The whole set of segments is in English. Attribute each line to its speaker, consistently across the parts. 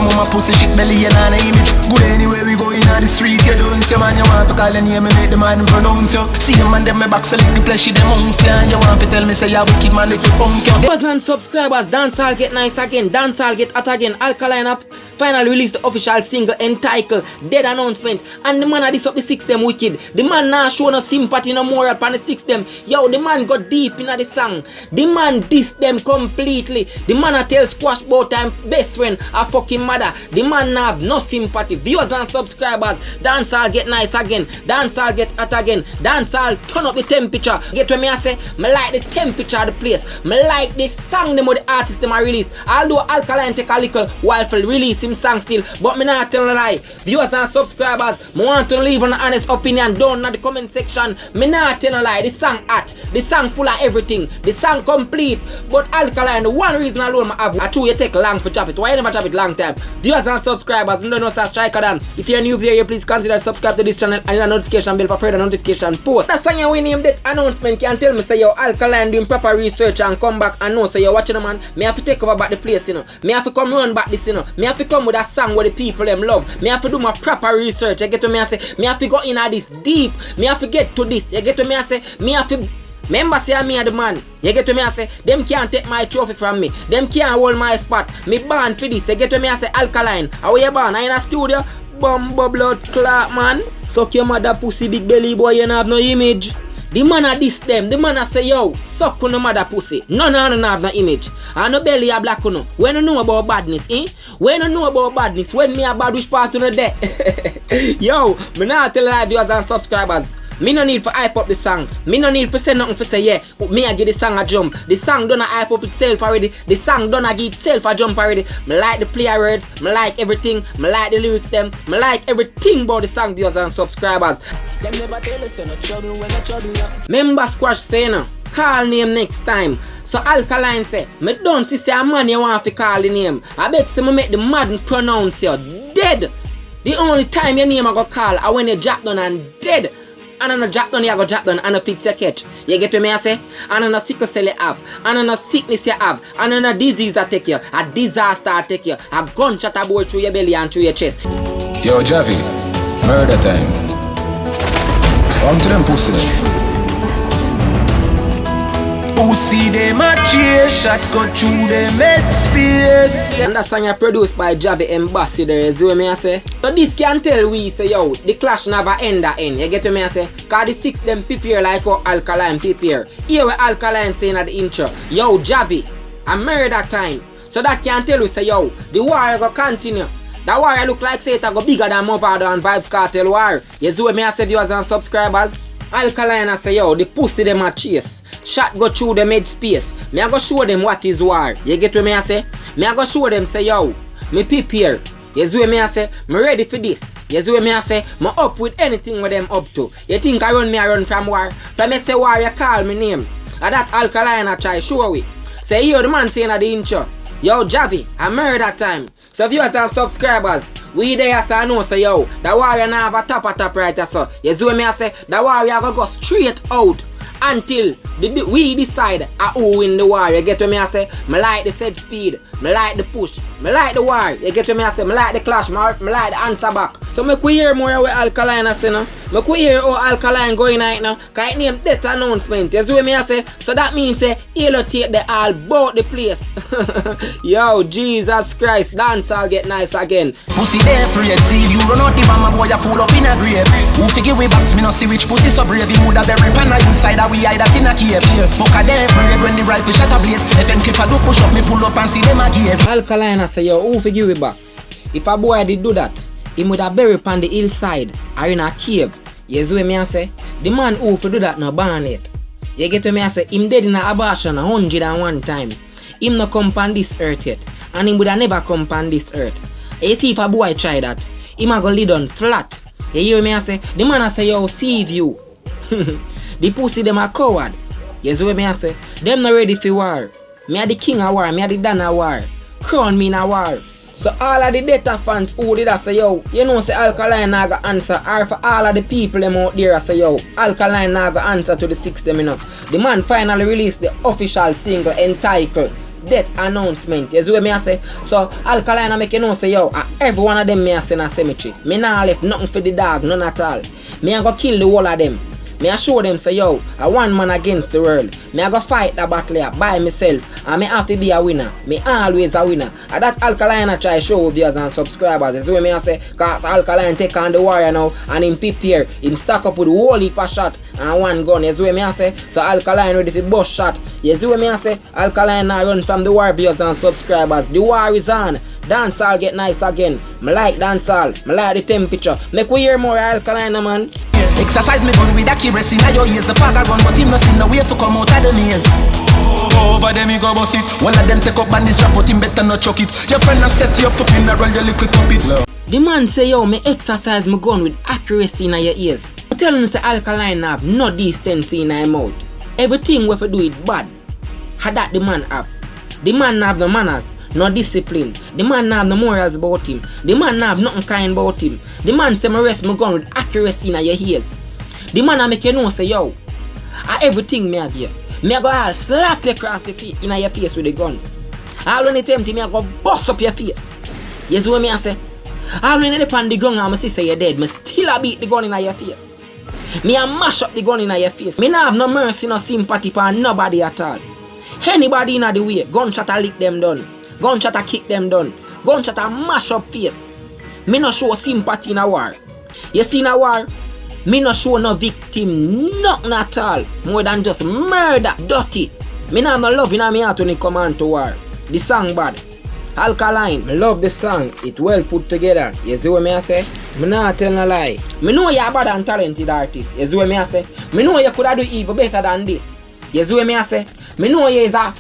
Speaker 1: your mama pussy shit belly and an image. Good anywhere we go in the street, you don't see man, you want to call your name and make the man pronounce you. See your man, them my back, so little flesh, them monks, and you want to tell me, say you wicked man, little punk.
Speaker 2: Those non-subscribers, Dancehall get nice again, Dancehall get hot again. Alkaline have finally released the official single entitled Dead Announcement. And the man a this up the six them wicked. The man now show no sympathy no more upon the six them. Yo, the man got deep in the song. The man diss them completely. The man a tell Squash about time best friend a fucking mother. The man now have no sympathy. Viewers and subscribers, Dancehall get nice again. Dancehall get hot again. Dancehall turn up the temperature. Get what me I say? Me like the temperature of the place. Me like this song them of the artist them a release. Although Alkaline take a little while for release him song still, but me not tell a lie. Viewers and subscribers, me want to leave an honest opinion down in the comment section. Me not tell a lie. The song hot, the song full of everything, the song complete. But Alkaline, the one reason alone I have, I true you take long for drop it. Why you never drop it long time? Viewers and subscribers, you don't know Star Striker Dan. If you're new here, please consider subscribe to this channel and hit the notification bell for further notification post. That song you name that announcement can tell me say yo Alkaline doing proper research and come back and know say you watching the man. Me have to take over back the place, you know. Me have to come run back this, you know. Me have to come with a song where the people them love. Me have to do my proper research. You get to me I say, me have to go in at this deep. Me have to get to this. You get to me I say, me have to remember say me are the man. You get to me I say, them can't take my trophy from me. Them can't hold my spot. Me born for this. You get to me I say, Alkaline, how you born? I in a studio? Bumbo blood clot man. Suck your mother pussy big belly boy, you don't have no image. The man a diss them, the man a say yo, suck on no mother pussy. None have no image. And no belly a black on no. When you know about badness, eh? When you know about badness, when me a bad which part of the day? Yo, me not tell live viewers and subscribers. Me no need for hype up the song. Me no need for say nothing for say yeah. Me a give the song a jump. The song done a hype up itself already. The song done a give itself a jump already. Me like the player words. Me like everything. Me like the lyrics them. Me like everything about the song viewers and subscribers.
Speaker 1: Them never tell us no trouble when I trouble you.
Speaker 2: Member Squash say no. Call name next time. So Alkaline say, me don't see say a man you want to call the name. I bet say me make the man pronounce you dead. The only time your name I go call is when you drop down and dead. And on a drop down, you go drop down and a fix your catch. You get what me I say? And on a sickle cell you have, and on a sickness you have, and on a disease that take you, a disaster that take you, a gunshot that bore through your belly and through your chest.
Speaker 3: Yo, Javi, murder time. On to them pussy.
Speaker 1: Pussy them a chase shot go through the med space.
Speaker 2: And that song is produced by Javi Ambassador, is what me I say. So this can tell we say yo, the clash never end at end. You get what me I say? Cause the six them prepare like how Alkaline prepare. Here where Alkaline saying at the intro, yo Javi, I murder time. So that can tell we say yo, the war go continue. That war look like say it go bigger than Mavado and Vybz Kartel war. You see what me I say viewers and subscribers? Alkaline I say yo, the pussy them a chase. Shot go through the mid space. Me I go show them what is war. You get what me I say? Me I go show them say yo, me prepare. You see what me I say? Me ready for this. You see what me I say? Me up with anything with them up to. You think I run from war? From me say war you call me name. And that Alkaline I try show we. Say yo the man saying at the intro. Yo Javi, I murder time. So viewers and subscribers, we there so I know say yo, the warrior now have a top right so. You see what me I say? The warrior go straight out until we decide who win the war. You get what me I say? Me like the set speed, me like the push, me like the war. You get what me I say? Me like the clash, me like the answer back. So me could hear more with Alkaline I say now. Me could hear how Alkaline going right now. Cause it name Death Announcement. You see what me I say? So that means say he'll take the all about the place. Yo, Jesus Christ, Dancehall get nice again.
Speaker 1: Pussy there for you, see if you run out the mama boy you pull up in a grave. Who figure we box me no see which pussy so brave. He woulda bury pan inside a we hide that in a cave. Fuck a there for when the rifle shot a blaze. If them clip a do push up me pull up and see them a gaze.
Speaker 2: Alkaline I say yo, who figure we box? If a boy did do that, he woulda bury pan the hillside or in a cave. You see what me I say? The man who for do that no ban it. You get what me I say? Him dead in a abortion 101 time. Him no come pan this earth yet. And him woulda never come pan this earth. You see if a boy try that, him a go lay down flat. You hear me I say? The man I say yo, see you. The pussy them a coward. You see what me I say? Them not ready for war. Me a the king of war, me a the dan of war. Crown me in a war. So all of the data fans who did I say yo, you know say Alkaline nah go answer, or for all of the people them out there I say yo, Alkaline nah go answer to the six them enough. The man finally released the official single entitled death announcement. You see what me I say? So Alkaline I make you know say yo, every one of them me I send a cemetery. Me nah left nothing for the dog, none at all. Me I go kill the whole of them. Me I show them say yo, I one man against the world. Me I go fight the battle here by myself. And me have to be a winner. Me always a winner. And that Alkaline I try show viewers and subscribers. You see what me I say? Cause Alkaline take on the warrior now and him prepare. Him stack up with a whole heap of shot and one gun. You see what me I say? So Alkaline ready for bust shot. You see what me I say? Alkaline now run from the war viewers and subscribers. The war is on. Dancehall get nice again. Me like dancehall. Me like the temperature. Make we hear more Alkaline man.
Speaker 1: Exercise me gun with accuracy. Now your ears the fagger gun, but him no see no way to come out of the maze. Over them he go boss it. One of them take up and this trap, but him better not chuck it. Your friend has set you up to funeral, your little puppet.
Speaker 2: The man say yo, me exercise my gun with accuracy in your ears. I tell him say Alkaline have no decency in his mouth. Everything we do it bad. How that the man have? The man have no manners, no discipline. The man have no morals about him. The man have nothing kind about him. The man say me rest my gun with accuracy in your ears. The man make you know say yo, everything me a give. Me a go all slap you across the face in your face with the gun. All when it empty, me a go bust up your face. You see what me a say? All when it on the gun and me say you're dead, me still a beat the gun in your face. Me a mash up the gun in your face. Me not have no mercy, no sympathy for nobody at all. Anybody in the way, gunshot a lick them done. Gunshot a kick them done. Gunshot a mash up face. Me no show sympathy in a war. You see in a war, me no show no victim nothing at all. More than just murder, dirty. Me not no love in my heart when it come on to war. The song bad. Alkaline, me love the song. It well put together. You see what me I say? Me not tell no lie. Me know you're bad and talented artist. You see what me I say? Me know you could have do even better than this. You see what me I say? Me know you is a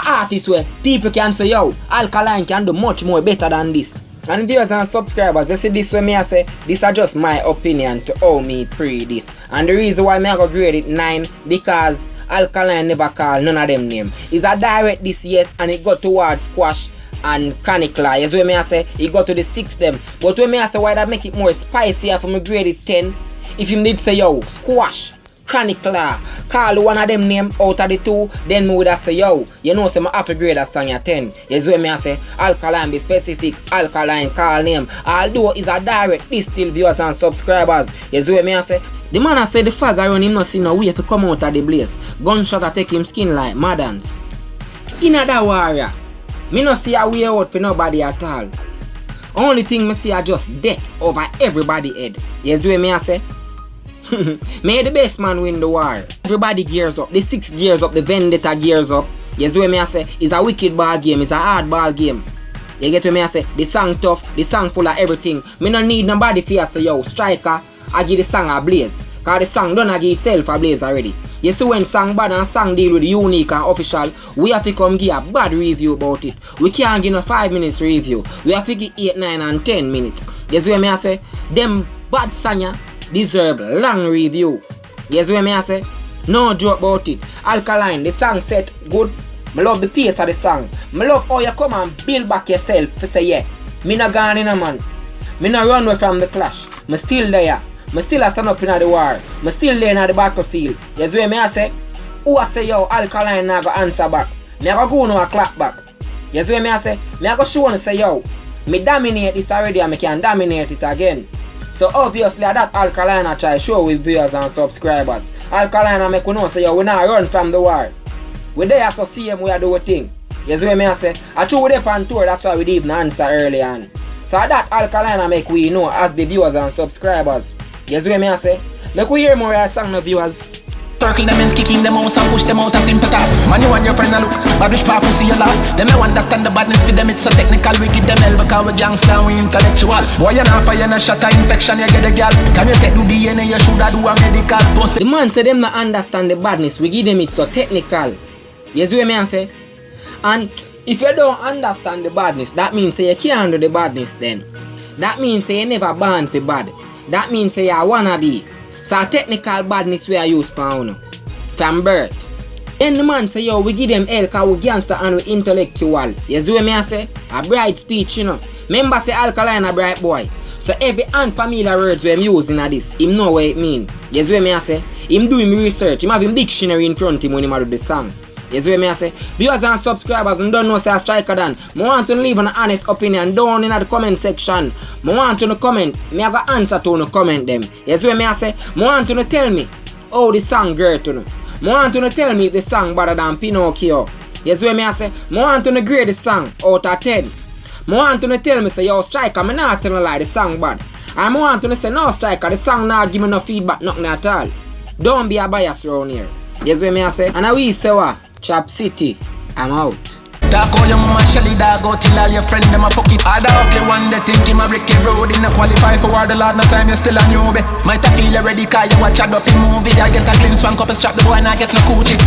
Speaker 2: artist where people can say yo, Alkaline can do much more better than this. And viewers and subscribers, they see this way me I say, this is just my opinion to how me pre this. And the reason why me I go grade it 9, because Alkaline never call none of them name. It's a direct this yes and it go towards Squash and Chronicler. As me I say, it go to the 6 them. But when me I say why that make it more spicy for me grade it 10, if you need say yo, Squash, Chronicler, call one of them name out of the 2, then me would have say yo, you know say I have to grade that song at 10. You see me I say, Alkaline be specific, Alkaline call name. Although it's a direct this still viewers and subscribers. You see me I say, the man I say the fag around him not see no way to come out of the blaze. Gunshot a take him skin like Maddans. In that warrior, me no see a way out for nobody at all. Only thing me see are just death over everybody head. You see me I say? May the best man win the war. Everybody gears up. The 6 gears up. The Vendetta gears up. You see what me I say? It's a wicked ball game. It's a hard ball game. You get what me I say? The song tough. The song full of everything. Me no need nobody for say yo, Striker, I give the song a blaze. Cause the song done I give itself a blaze already. You see when song bad and song deal with the unique and official, we have to come give a bad review about it. We can't give no 5 minutes review. We have to give 8, 9 and 10 minutes. You see what me I say? Them bad song deserve long review. You see what me I say? No joke about it. Alkaline, the song set good. I love the pace of the song. I love how you come and build back yourself to say yeah, me not gone in a man. Me not run away from the clash. Me still there. Me still a stand up in the war. Me still there in the battlefield. You see what me I say? Who I say yo, Alkaline now go answer back. Me I go no a clap back. You see what me I say? Me I go show and say yo, me dominate this already and me can dominate it again. So obviously that Alkaline I try show with viewers and subscribers. Alkaline I make you know say yo, we not run from the war. We there to see him we do a thing. You see what me I say? I true we there on tour, that's why we didn't even answer early on. So that Alkaline I make we know as the viewers and subscribers. You see what me I say? Make we hear more of song no viewers.
Speaker 1: Circle them and kicking them out and push them out as sympathize. Man, you and your friend a look, babish pop who see your loss. Them I understand the badness for them, it's so technical. We give them hell because we gangster and we intellectual. Boy, you not fire, you not shot a infection, you get a girl. Can you take the DNA, you should do a medical post.
Speaker 2: The man say them not understand the badness, we give them it so technical. You see what me I say? And if you don't understand the badness, that means say you can't do the badness then. That means say you never born for bad. That means say you wanna be. So technical badness we are used for from birth. Then the man say yo, we give them hell cause we gangster and we intellectual. You see what me I say? A bright speech, you know. Remember say Alkaline a bright boy. So every unfamiliar words we am using at this, him know what it mean. You see what me I say? Him do him research, him have him dictionary in front of him when him do the song. You see what me I say? Viewers and subscribers and don't know say a striker Dan. I want to leave an honest opinion down in the comment section. I want to comment. Me I got answer to no comment them. You see what me I say? I want to tell me how the song great to know. I want to tell me if the song better than Pinocchio. You see what me I say? I want to grade the song out of 10. I want to tell me say yo striker, me not tell lie the song bad. And I want to say no striker, the song not give me no feedback, nothing at all. Don't be a bias around here. You see what me I say? And we say what? Chop City, I'm out.
Speaker 1: Talk all your mama shelly dog out till all your friend them a fuck it. All the ugly one they think him a brick road. In a qualify for war the Lord, no time you still a newbie. Might a feel you ready cause you watch a dopey movie. I get a glimpse one couple strap the boy and I get no coochie.